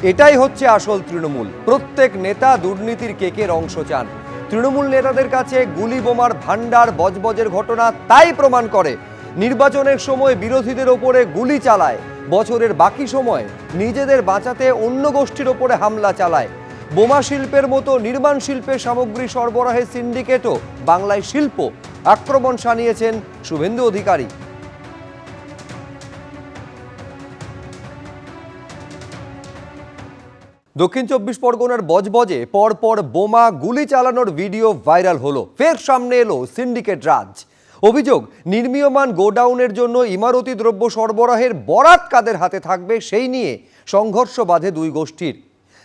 এটাই হচ্ছে আসল তৃণমূল। প্রত্যেক নেতা দুর্নীতির কেকের অংশ চান। তৃণমূল নেতাদের কাছে গুলি বোমার ভান্ডার বজবজের ঘটনা তাই প্রমাণ করে। নির্বাচনের সময় বিরোধীদের ওপরে গুলি চালায়, বছরের বাকি সময় নিজেদের বাঁচাতে অন্য গোষ্ঠীর ওপরে হামলা চালায়। বোমা শিল্পের মতো নির্মাণ শিল্পের সামগ্রী সরবরাহের সিন্ডিকেটও বাংলায় শিল্প আক্রমণ শানিয়েছেন শুভেন্দু অধিকারী। দক্ষিণ চব্বিশ পরগনার বজবজে পরপর বোমা গুলি চালানোর ভিডিও ভাইরাল হলো। ফের সামনে এলো সিন্ডিকেট রাজ। অভিযোগ, নির্মীয়মান গোডাউনের জন্য ইমারতি দ্রব্য সরবরাহের বরাত কাদের হাতে থাকবে সেই নিয়ে সংঘর্ষ বাধে দুই গোষ্ঠীর।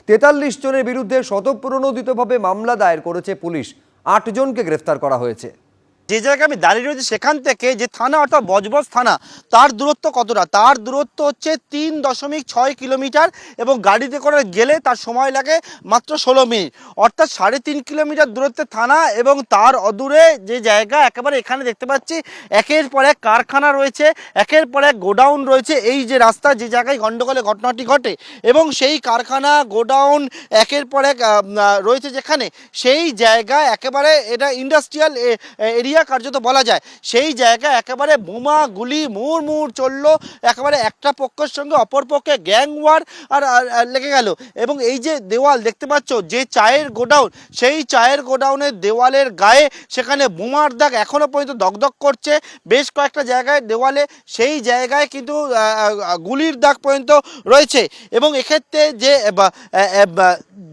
43 জনের বিরুদ্ধে স্বতঃপ্রণোদিতভাবে মামলা দায়ের করেছে পুলিশ। 8 জনকে গ্রেফতার করা হয়েছে। যে জায়গায় আমি দাঁড়িয়ে রয়েছি সেখান থেকে যে থানা অর্থাৎ বজবজ থানা, তার দূরত্ব কতটা? তার দূরত্ব হচ্ছে 3.6 কিলোমিটার এবং গাড়িতে করে গেলে তার সময় লাগে মাত্র 16 মিনিট, অর্থাৎ 3.5 কিলোমিটার দূরত্বে থানা। এবং তার অদূরে যে জায়গা একেবারে এখানে দেখতে পাচ্ছি একের পর এক কারখানা রয়েছে, একের পর এক গোডাউন রয়েছে। এই যে রাস্তা যে জায়গায় গণ্ডগোলে ঘটনাটি ঘটে এবং সেই কারখানা গোডাউন একের পর এক রয়েছে যেখানে, সেই জায়গায় একেবারে এটা ইন্ডাস্ট্রিয়াল এরিয়া কার্যত বলা যায়। সেই জায়গায় একেবারে বোমা গুলি মুড়মুড় চললো। একেবারে একটা পক্ষের সঙ্গে অপর পক্ষে গ্যাং ওয়ার আর লেগে গেল। এবং এই যে দেওয়াল দেখতে পাচ্ছ, যে চায়ের গোডাউন, সেই চায়ের গোডাউনের দেওয়ালের গায়ে সেখানে বোমার দাগ এখনো পর্যন্ত দগদগ করছে। বেশ কয়েকটা জায়গায় দেওয়ালে সেই জায়গায় কিন্তু গুলির দাগ পর্যন্ত রয়েছে। এবং এক্ষেত্রে যে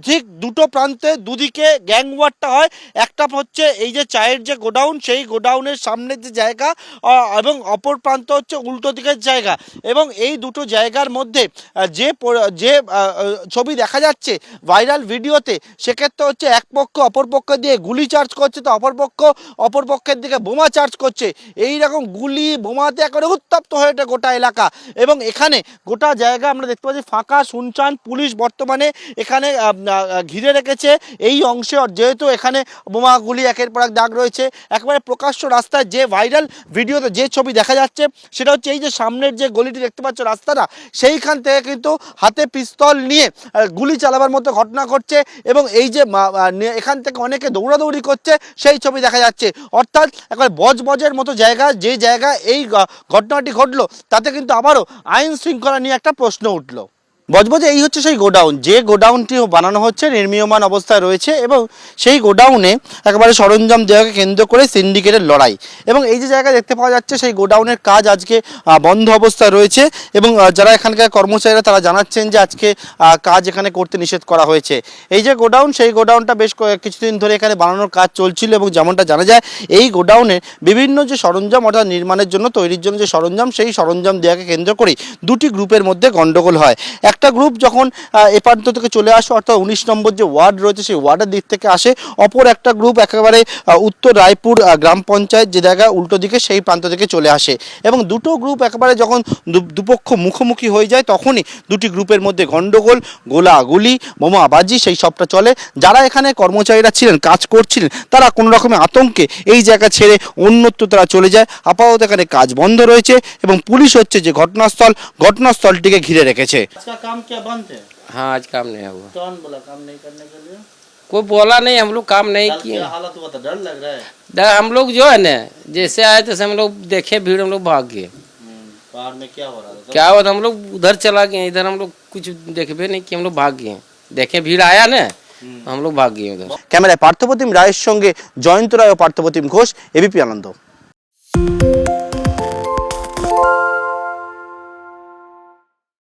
ঠিক দুটো প্রান্তে দুদিকে গ্যাং ওয়ারটা হয়। একটা হচ্ছে এই যে চায়ের যে গোডাউন, সেই গোডাউনের সামনের যে জায়গা, এবং অপর প্রান্ত হচ্ছে উল্টো দিকের জায়গা। এবং এই দুটো জায়গার মধ্যে যে ছবি দেখা যাচ্ছে ভাইরাল ভিডিওতে, সেক্ষেত্রে হচ্ছে এক পক্ষ অপর পক্ষ দিয়ে গুলি চার্জ করছে, তো অপর পক্ষের দিকে বোমা চার্জ করছে। এই রকম গুলি বোমাতে একেবারে উত্তপ্ত হয়ে ওঠে গোটা এলাকা। এবং এখানে গোটা জায়গা আমরা দেখতে পাচ্ছি ফাঁকা শুনশান। পুলিশ বর্তমানে এখানে ঘিরে রেখেছে এই অংশে, যেহেতু এখানে বোমাগুলি একের পর এক দাগ রয়েছে। একবারে প্রকাশ্য রাস্তায় যে ভাইরাল ভিডিওতে যে ছবি দেখা যাচ্ছে সেটা হচ্ছে এই যে সামনের যে গলিটি দেখতে পাচ্ছ রাস্তাটা, সেইখান থেকে কিন্তু হাতে পিস্তল নিয়ে গুলি চালাবার মতো ঘটনা ঘটছে। এবং এই যে এখান থেকে অনেকে দৌড়াদৌড়ি করছে সেই ছবি দেখা যাচ্ছে। অর্থাৎ একবার বজবজের মতো জায়গা, যে জায়গায় এই ঘটনাটি ঘটলো, তাতে কিন্তু আবারও আইন শৃঙ্খলা নিয়ে একটা প্রশ্ন উঠলো। বজবজে এই হচ্ছে সেই গোডাউন, যে গোডাউনটি বানানো হচ্ছে নির্মীয়মান অবস্থায় রয়েছে। এবং সেই গোডাউনে একেবারে সরঞ্জাম দেওয়াকে কেন্দ্র করে সিন্ডিকেটের লড়াই। এবং এই যে জায়গায় দেখতে পাওয়া যাচ্ছে সেই গোডাউনের কাজ আজকে বন্ধ অবস্থায় রয়েছে। এবং যারা এখানকার কর্মচারীরা তারা জানাচ্ছেন যে আজকে কাজ এখানে করতে নিষেধ করা হয়েছে। এই যে গোডাউন, সেই গোডাউনটা বেশ কিছুদিন ধরে এখানে বানানোর কাজ চলছিল। এবং যেমনটা জানা যায়, এই গোডাউনে বিভিন্ন যে সরঞ্জাম অর্থাৎ নির্মাণের জন্য তৈরির জন্য যে সরঞ্জাম, সেই সরঞ্জাম দেওয়াকে কেন্দ্র করেই দুটি গ্রুপের মধ্যে গণ্ডগোল হয়। একটা গ্রুপ যখন এ প্রান্ত থেকে চলে আসে, অর্থাৎ 19 নম্বর যে ওয়ার্ড রয়েছে সেই ওয়ার্ডের দিক থেকে আসে, অপর একটা গ্রুপ একেবারে উত্তর রায়পুর গ্রাম পঞ্চায়েত যে জায়গায় উল্টো দিকে, সেই প্রান্ত থেকে চলে আসে। এবং দুটো গ্রুপ একেবারে যখন দুপক্ষ মুখোমুখি হয়ে যায়, তখনই দুটি গ্রুপের মধ্যে গণ্ডগোল, গোলাগুলি, বোমাবাজি সেই সবটা চলে। যারা এখানে কর্মচারীরা ছিলেন, কাজ করছিলেন, তারা কোনো রকমের আতঙ্কে এই জায়গা ছেড়ে অন্যত্র তারা চলে যায়। আপাতত এখানে কাজ বন্ধ রয়েছে এবং পুলিশ হচ্ছে যে ঘটনাস্থলটিকে ঘিরে রেখেছে। हाँ, आज काम नहीं हुआ। कौन बोला काम नहीं करने के लिए? कोई बोला नहीं, हम लोग काम नहीं किए। हालत हुआ था, डर लग रहा है? डर हम लोग जो है ना, जैसे आए तैसे हम लोग देखे भीड़, हम लोग भाग गए। बाहर में क्या हो रहा था? क्या हुआ था, हम लोग उधर चला गए, इधर हम लोग कुछ देखबे नहीं कि हम लोग भाग गए। देखे भीड़ आया ना, हम लोग भाग गए उधर। ক্যামেরায় পার্থপ্রতিম রায়ের সঙ্গে জয়ন্ত রায় ও পার্থপ্রতিম ঘোষ, এবিপি আনন্দ।